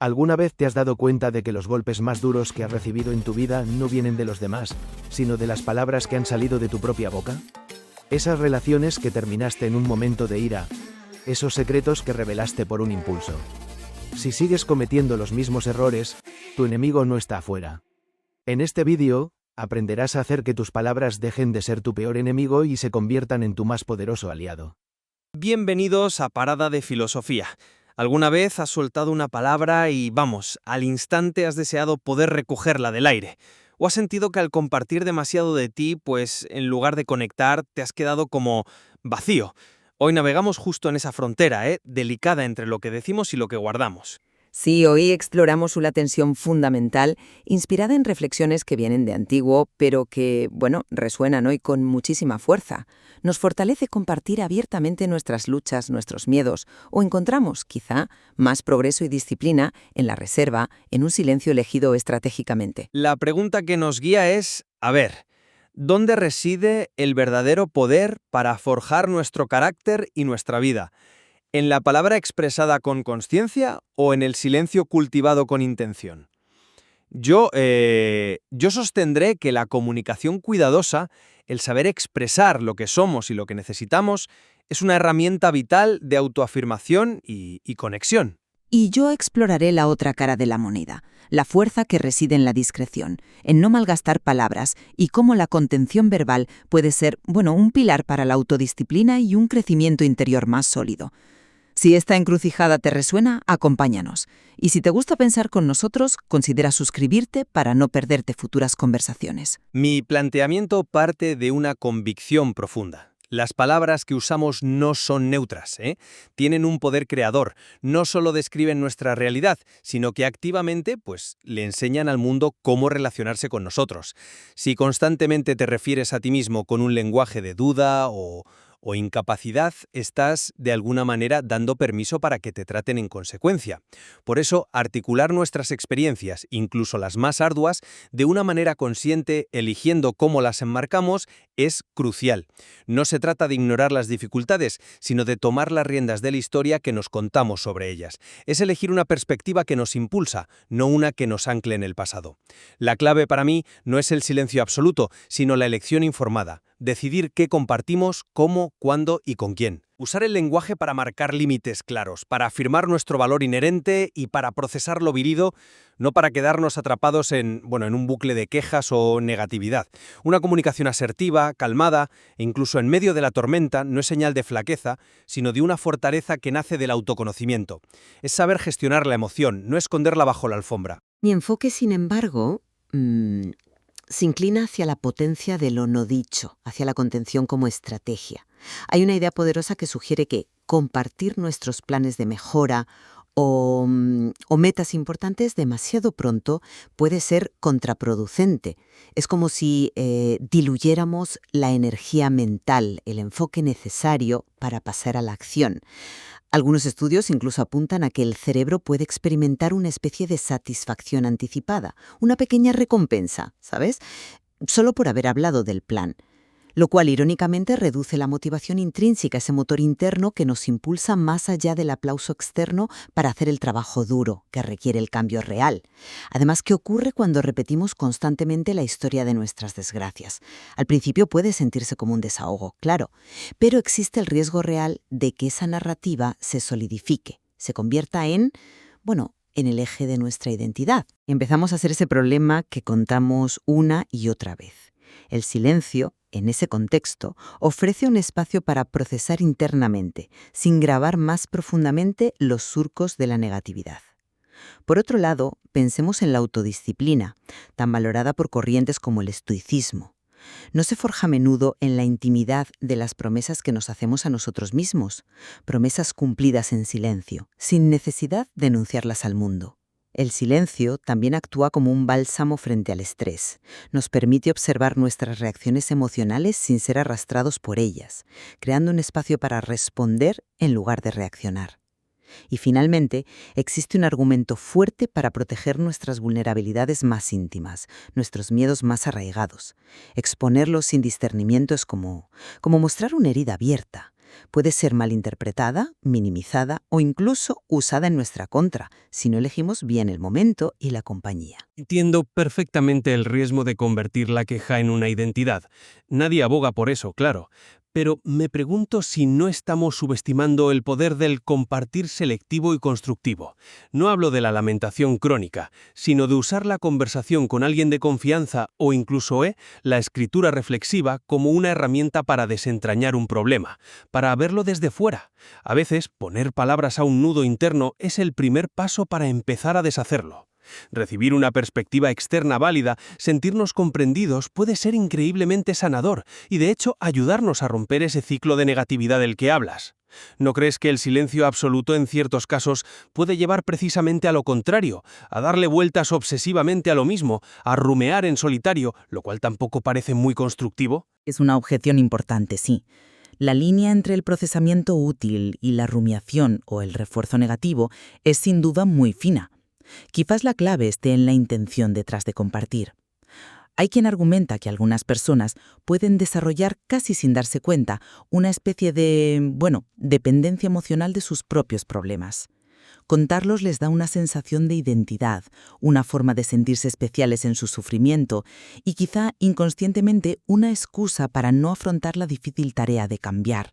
¿Alguna vez te has dado cuenta de que los golpes más duros que has recibido en tu vida no vienen de los demás, sino de las palabras que han salido de tu propia boca? Esas relaciones que terminaste en un momento de ira, esos secretos que revelaste por un impulso. Si sigues cometiendo los mismos errores, tu enemigo no está afuera. En este vídeo, aprenderás a hacer que tus palabras dejen de ser tu peor enemigo y se conviertan en tu más poderoso aliado. Bienvenidos a Parada de Filosofía. ¿Alguna vez has soltado una palabra y, vamos, al instante has deseado poder recogerla del aire? ¿O has sentido que al compartir demasiado de ti, pues en lugar de conectar, te has quedado como vacío? Hoy navegamos justo en esa frontera, delicada entre lo que decimos y lo que guardamos. Sí, hoy exploramos una tensión fundamental, inspirada en reflexiones que vienen de antiguo, pero que, resuenan hoy con muchísima fuerza. Nos fortalece compartir abiertamente nuestras luchas, nuestros miedos, o encontramos, quizá, más progreso y disciplina en la reserva, en un silencio elegido estratégicamente. La pregunta que nos guía es, ¿dónde reside el verdadero poder para forjar nuestro carácter y nuestra vida? ¿En la palabra expresada con consciencia o en el silencio cultivado con intención? Yo sostendré que la comunicación cuidadosa, el saber expresar lo que somos y lo que necesitamos, es una herramienta vital de autoafirmación y conexión. Y yo exploraré la otra cara de la moneda, la fuerza que reside en la discreción, en no malgastar palabras y cómo la contención verbal puede ser, un pilar para la autodisciplina y un crecimiento interior más sólido. Si esta encrucijada te resuena, acompáñanos. Y si te gusta pensar con nosotros, considera suscribirte para no perderte futuras conversaciones. Mi planteamiento parte de una convicción profunda. Las palabras que usamos no son neutras, Tienen un poder creador. No solo describen nuestra realidad, sino que activamente, le enseñan al mundo cómo relacionarse con nosotros. Si constantemente te refieres a ti mismo con un lenguaje de duda o incapacidad, estás de alguna manera dando permiso para que te traten en consecuencia. Por eso, articular nuestras experiencias, incluso las más arduas, de una manera consciente, eligiendo cómo las enmarcamos, es crucial. No se trata de ignorar las dificultades, sino de tomar las riendas de la historia que nos contamos sobre ellas. Es elegir una perspectiva que nos impulsa, no una que nos ancle en el pasado. La clave para mí no es el silencio absoluto, sino la elección informada. Decidir qué compartimos, cómo, cuándo y con quién. Usar el lenguaje para marcar límites claros, para afirmar nuestro valor inherente y para procesar lo vivido, no para quedarnos atrapados en un bucle de quejas o negatividad. Una comunicación asertiva, calmada e incluso en medio de la tormenta no es señal de flaqueza, sino de una fortaleza que nace del autoconocimiento. Es saber gestionar la emoción, no esconderla bajo la alfombra. Mi enfoque, sin embargo, se inclina hacia la potencia de lo no dicho, hacia la contención como estrategia. Hay una idea poderosa que sugiere que compartir nuestros planes de mejora o metas importantes demasiado pronto puede ser contraproducente. Es como si diluyéramos la energía mental, el enfoque necesario para pasar a la acción. Algunos estudios incluso apuntan a que el cerebro puede experimentar una especie de satisfacción anticipada, una pequeña recompensa, ¿sabes? Solo por haber hablado del plan. Lo cual irónicamente reduce la motivación intrínseca, ese motor interno que nos impulsa más allá del aplauso externo para hacer el trabajo duro, que requiere el cambio real. Además, ¿qué ocurre cuando repetimos constantemente la historia de nuestras desgracias? Al principio puede sentirse como un desahogo, claro, pero existe el riesgo real de que esa narrativa se solidifique, se convierta en el eje de nuestra identidad. Empezamos a ser ese problema que contamos una y otra vez. El silencio, en ese contexto, ofrece un espacio para procesar internamente, sin grabar más profundamente los surcos de la negatividad. Por otro lado, pensemos en la autodisciplina, tan valorada por corrientes como el estoicismo. No se forja a menudo en la intimidad de las promesas que nos hacemos a nosotros mismos, promesas cumplidas en silencio, sin necesidad de enunciarlas al mundo. El silencio también actúa como un bálsamo frente al estrés. Nos permite observar nuestras reacciones emocionales sin ser arrastrados por ellas, creando un espacio para responder en lugar de reaccionar. Y finalmente, existe un argumento fuerte para proteger nuestras vulnerabilidades más íntimas, nuestros miedos más arraigados. Exponerlos sin discernimiento es como mostrar una herida abierta. Puede ser malinterpretada, minimizada o incluso usada en nuestra contra, si no elegimos bien el momento y la compañía. Entiendo perfectamente el riesgo de convertir la queja en una identidad. Nadie aboga por eso, claro. Pero me pregunto si no estamos subestimando el poder del compartir selectivo y constructivo. No hablo de la lamentación crónica, sino de usar la conversación con alguien de confianza o incluso la escritura reflexiva como una herramienta para desentrañar un problema, para verlo desde fuera. A veces, poner palabras a un nudo interno es el primer paso para empezar a deshacerlo. Recibir una perspectiva externa válida, sentirnos comprendidos, puede ser increíblemente sanador y de hecho ayudarnos a romper ese ciclo de negatividad del que hablas. ¿No crees que el silencio absoluto en ciertos casos puede llevar precisamente a lo contrario, a darle vueltas obsesivamente a lo mismo, a rumear en solitario, lo cual tampoco parece muy constructivo? Es una objeción importante, sí. La línea entre el procesamiento útil y la rumiación o el refuerzo negativo es sin duda muy fina. Quizás la clave esté en la intención detrás de compartir. Hay quien argumenta que algunas personas pueden desarrollar casi sin darse cuenta una especie de, dependencia emocional de sus propios problemas. Contarlos les da una sensación de identidad, una forma de sentirse especiales en su sufrimiento y quizá inconscientemente una excusa para no afrontar la difícil tarea de cambiar.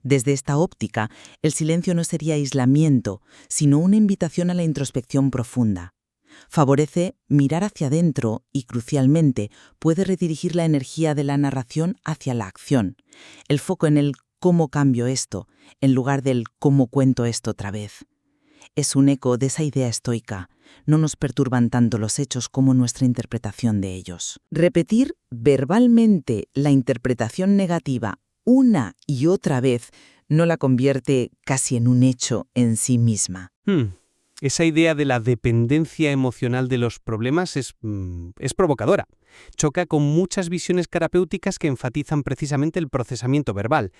Desde esta óptica, el silencio no sería aislamiento, sino una invitación a la introspección profunda. Favorece mirar hacia adentro y, crucialmente, puede redirigir la energía de la narración hacia la acción, el foco en el cómo cambio esto, en lugar del cómo cuento esto otra vez. Es un eco de esa idea estoica. No nos perturban tanto los hechos como nuestra interpretación de ellos. Repetir verbalmente la interpretación negativa una y otra vez no la convierte casi en un hecho en sí misma. Esa idea de la dependencia emocional de los problemas es provocadora. Choca con muchas visiones terapéuticas que enfatizan precisamente el procesamiento verbal.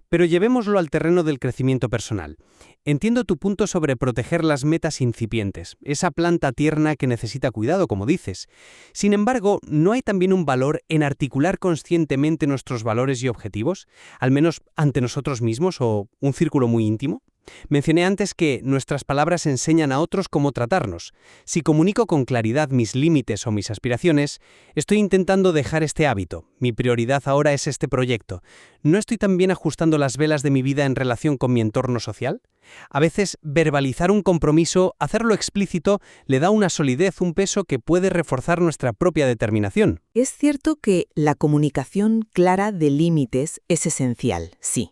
Pero llevémoslo al terreno del crecimiento personal. Entiendo tu punto sobre proteger las metas incipientes, esa planta tierna que necesita cuidado, como dices. Sin embargo, ¿no hay también un valor en articular conscientemente nuestros valores y objetivos, al menos ante nosotros mismos o un círculo muy íntimo? Mencioné antes que nuestras palabras enseñan a otros cómo tratarnos. Si comunico con claridad mis límites o mis aspiraciones, estoy intentando dejar este hábito. Mi prioridad ahora es este proyecto. ¿No estoy también ajustando las velas de mi vida en relación con mi entorno social? A veces, verbalizar un compromiso, hacerlo explícito, le da una solidez, un peso que puede reforzar nuestra propia determinación. Es cierto que la comunicación clara de límites es esencial, sí.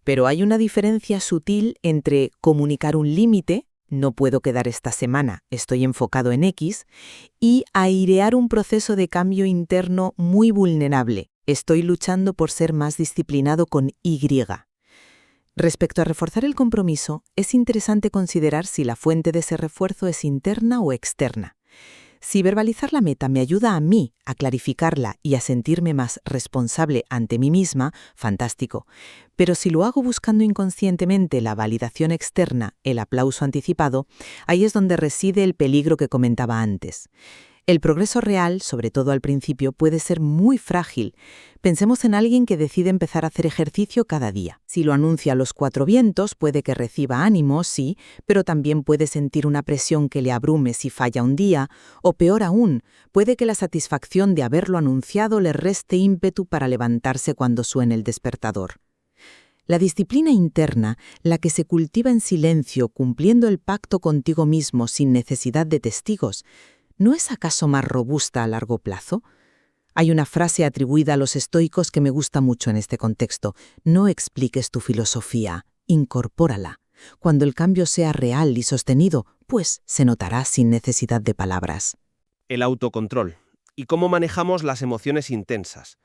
Pero hay una diferencia sutil entre comunicar un límite, no puedo quedar esta semana, estoy enfocado en X, y airear un proceso de cambio interno muy vulnerable, estoy luchando por ser más disciplinado con Y. Respecto a reforzar el compromiso, es interesante considerar si la fuente de ese refuerzo es interna o externa. Si verbalizar la meta me ayuda a mí a clarificarla y a sentirme más responsable ante mí misma, fantástico. Pero si lo hago buscando inconscientemente la validación externa, el aplauso anticipado, ahí es donde reside el peligro que comentaba antes. El progreso real, sobre todo al principio, puede ser muy frágil. Pensemos en alguien que decide empezar a hacer ejercicio cada día. Si lo anuncia a los 4 vientos, puede que reciba ánimo, sí, pero también puede sentir una presión que le abrume si falla un día, o peor aún, puede que la satisfacción de haberlo anunciado le reste ímpetu para levantarse cuando suene el despertador. La disciplina interna, la que se cultiva en silencio, cumpliendo el pacto contigo mismo sin necesidad de testigos, ¿no es acaso más robusta a largo plazo? Hay una frase atribuida a los estoicos que me gusta mucho en este contexto. No expliques tu filosofía, incorpórala. Cuando el cambio sea real y sostenido, pues se notará sin necesidad de palabras. El autocontrol. ¿Y cómo manejamos las emociones intensas?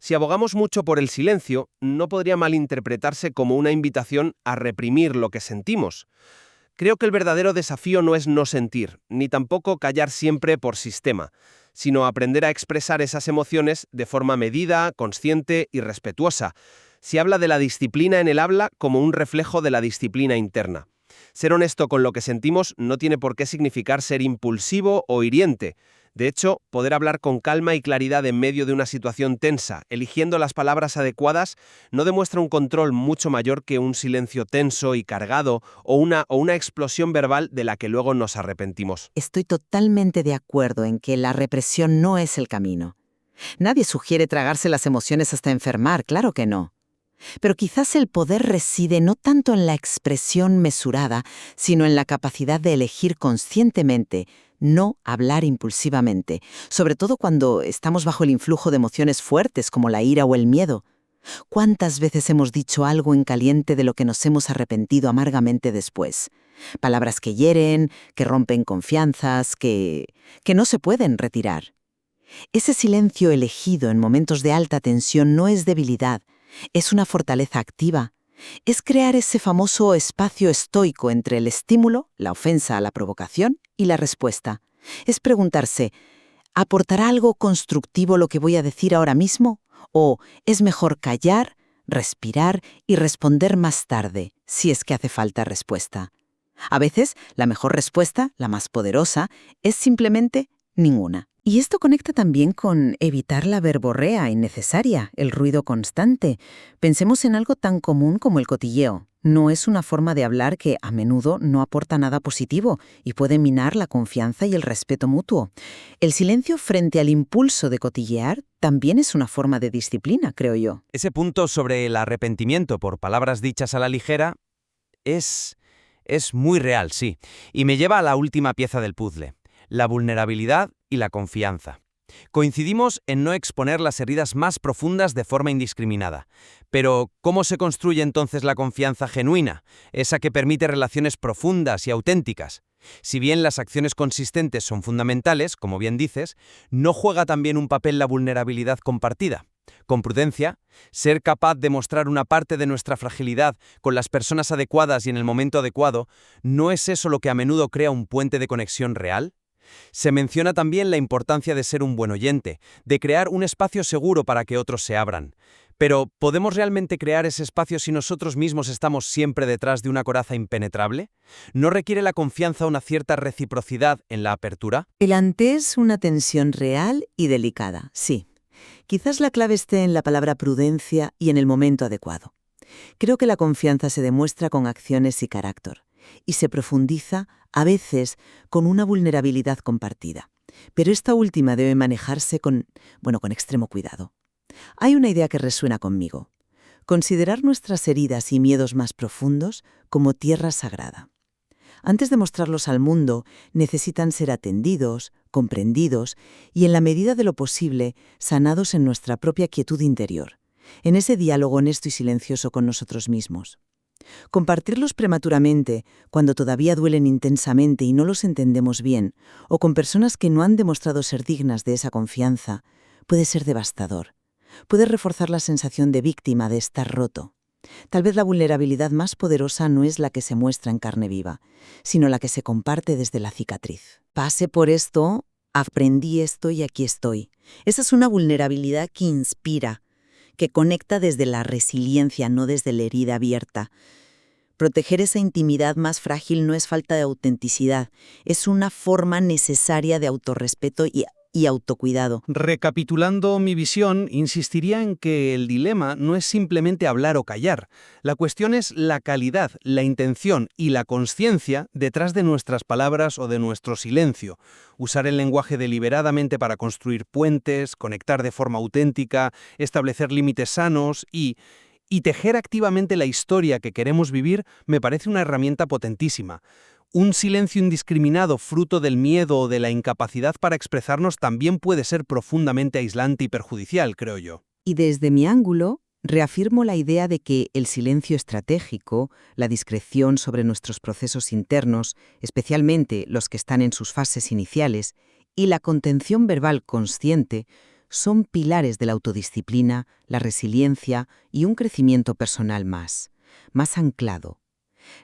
Si abogamos mucho por el silencio, no podría malinterpretarse como una invitación a reprimir lo que sentimos. Creo que el verdadero desafío no es no sentir, ni tampoco callar siempre por sistema, sino aprender a expresar esas emociones de forma medida, consciente y respetuosa. Se habla de la disciplina en el habla como un reflejo de la disciplina interna. Ser honesto con lo que sentimos no tiene por qué significar ser impulsivo o hiriente. De hecho, poder hablar con calma y claridad en medio de una situación tensa, eligiendo las palabras adecuadas, no demuestra un control mucho mayor que un silencio tenso y cargado o una explosión verbal de la que luego nos arrepentimos. Estoy totalmente de acuerdo en que la represión no es el camino. Nadie sugiere tragarse las emociones hasta enfermar, claro que no. Pero quizás el poder reside no tanto en la expresión mesurada, sino en la capacidad de elegir conscientemente, no hablar impulsivamente, sobre todo cuando estamos bajo el influjo de emociones fuertes como la ira o el miedo. ¿Cuántas veces hemos dicho algo en caliente de lo que nos hemos arrepentido amargamente después? Palabras que hieren, que rompen confianzas, que no se pueden retirar. Ese silencio elegido en momentos de alta tensión no es debilidad, es una fortaleza activa. Es crear ese famoso espacio estoico entre el estímulo, la ofensa a la provocación, y la respuesta. Es preguntarse, ¿aportará algo constructivo lo que voy a decir ahora mismo? ¿O es mejor callar, respirar y responder más tarde, si es que hace falta respuesta? A veces, la mejor respuesta, la más poderosa, es simplemente ninguna. Y esto conecta también con evitar la verborrea innecesaria, el ruido constante. Pensemos en algo tan común como el cotilleo. No es una forma de hablar que a menudo no aporta nada positivo y puede minar la confianza y el respeto mutuo. El silencio frente al impulso de cotillear también es una forma de disciplina, creo yo. Ese punto sobre el arrepentimiento por palabras dichas a la ligera es muy real, sí. Y me lleva a la última pieza del puzzle, la vulnerabilidad y la confianza. Coincidimos en no exponer las heridas más profundas de forma indiscriminada. Pero, ¿cómo se construye entonces la confianza genuina, esa que permite relaciones profundas y auténticas? Si bien las acciones consistentes son fundamentales, como bien dices, ¿no juega también un papel la vulnerabilidad compartida? Con prudencia, ser capaz de mostrar una parte de nuestra fragilidad con las personas adecuadas y en el momento adecuado, ¿no es eso lo que a menudo crea un puente de conexión real? Se menciona también la importancia de ser un buen oyente, de crear un espacio seguro para que otros se abran. Pero, ¿podemos realmente crear ese espacio si nosotros mismos estamos siempre detrás de una coraza impenetrable? ¿No requiere la confianza una cierta reciprocidad en la apertura? El ante es una tensión real y delicada, sí. Quizás la clave esté en la palabra prudencia y en el momento adecuado. Creo que la confianza se demuestra con acciones y carácter, y se profundiza, a veces, con una vulnerabilidad compartida. Pero esta última debe manejarse con extremo cuidado. Hay una idea que resuena conmigo. Considerar nuestras heridas y miedos más profundos como tierra sagrada. Antes de mostrarlos al mundo, necesitan ser atendidos, comprendidos y, en la medida de lo posible, sanados en nuestra propia quietud interior, en ese diálogo honesto y silencioso con nosotros mismos. Compartirlos prematuramente, cuando todavía duelen intensamente y no los entendemos bien, o con personas que no han demostrado ser dignas de esa confianza, puede ser devastador. Puede reforzar la sensación de víctima, de estar roto. Tal vez la vulnerabilidad más poderosa no es la que se muestra en carne viva, sino la que se comparte desde la cicatriz. Pasé por esto, aprendí esto y aquí estoy. Esa es una vulnerabilidad que inspira, que conecta desde la resiliencia, no desde la herida abierta. Proteger esa intimidad más frágil no es falta de autenticidad, es una forma necesaria de autorrespeto y autocuidado. Recapitulando mi visión, insistiría en que el dilema no es simplemente hablar o callar. La cuestión es la calidad, la intención y la consciencia detrás de nuestras palabras o de nuestro silencio. Usar el lenguaje deliberadamente para construir puentes, conectar de forma auténtica, establecer límites sanos y tejer activamente la historia que queremos vivir me parece una herramienta potentísima. Un silencio indiscriminado fruto del miedo o de la incapacidad para expresarnos también puede ser profundamente aislante y perjudicial, creo yo. Y desde mi ángulo, reafirmo la idea de que el silencio estratégico, la discreción sobre nuestros procesos internos, especialmente los que están en sus fases iniciales, y la contención verbal consciente, son pilares de la autodisciplina, la resiliencia y un crecimiento personal más anclado.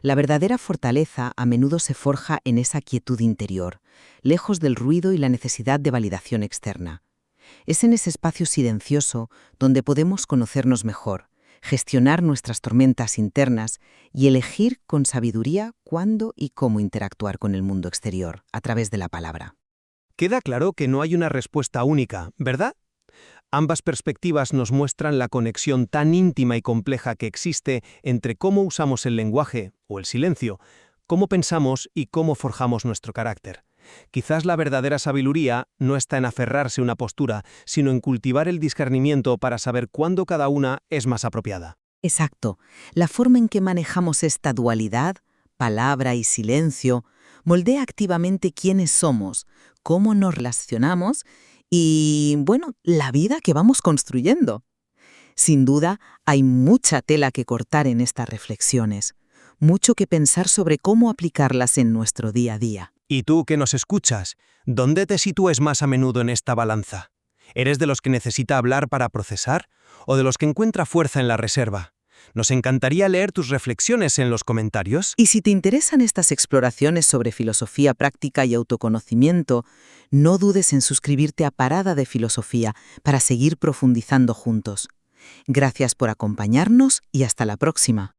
La verdadera fortaleza a menudo se forja en esa quietud interior, lejos del ruido y la necesidad de validación externa. Es en ese espacio silencioso donde podemos conocernos mejor, gestionar nuestras tormentas internas y elegir con sabiduría cuándo y cómo interactuar con el mundo exterior a través de la palabra. Queda claro que no hay una respuesta única, ¿verdad? Ambas perspectivas nos muestran la conexión tan íntima y compleja que existe entre cómo usamos el lenguaje, o el silencio, cómo pensamos y cómo forjamos nuestro carácter. Quizás la verdadera sabiduría no está en aferrarse a una postura, sino en cultivar el discernimiento para saber cuándo cada una es más apropiada. Exacto. La forma en que manejamos esta dualidad, palabra y silencio, moldea activamente quiénes somos, cómo nos relacionamos y, bueno, la vida que vamos construyendo. Sin duda, hay mucha tela que cortar en estas reflexiones, mucho que pensar sobre cómo aplicarlas en nuestro día a día. ¿Y tú que nos escuchas? ¿Dónde te sitúes más a menudo en esta balanza? ¿Eres de los que necesita hablar para procesar o de los que encuentra fuerza en la reserva? Nos encantaría leer tus reflexiones en los comentarios. Y si te interesan estas exploraciones sobre filosofía práctica y autoconocimiento, no dudes en suscribirte a Parada de Filosofía para seguir profundizando juntos. Gracias por acompañarnos y hasta la próxima.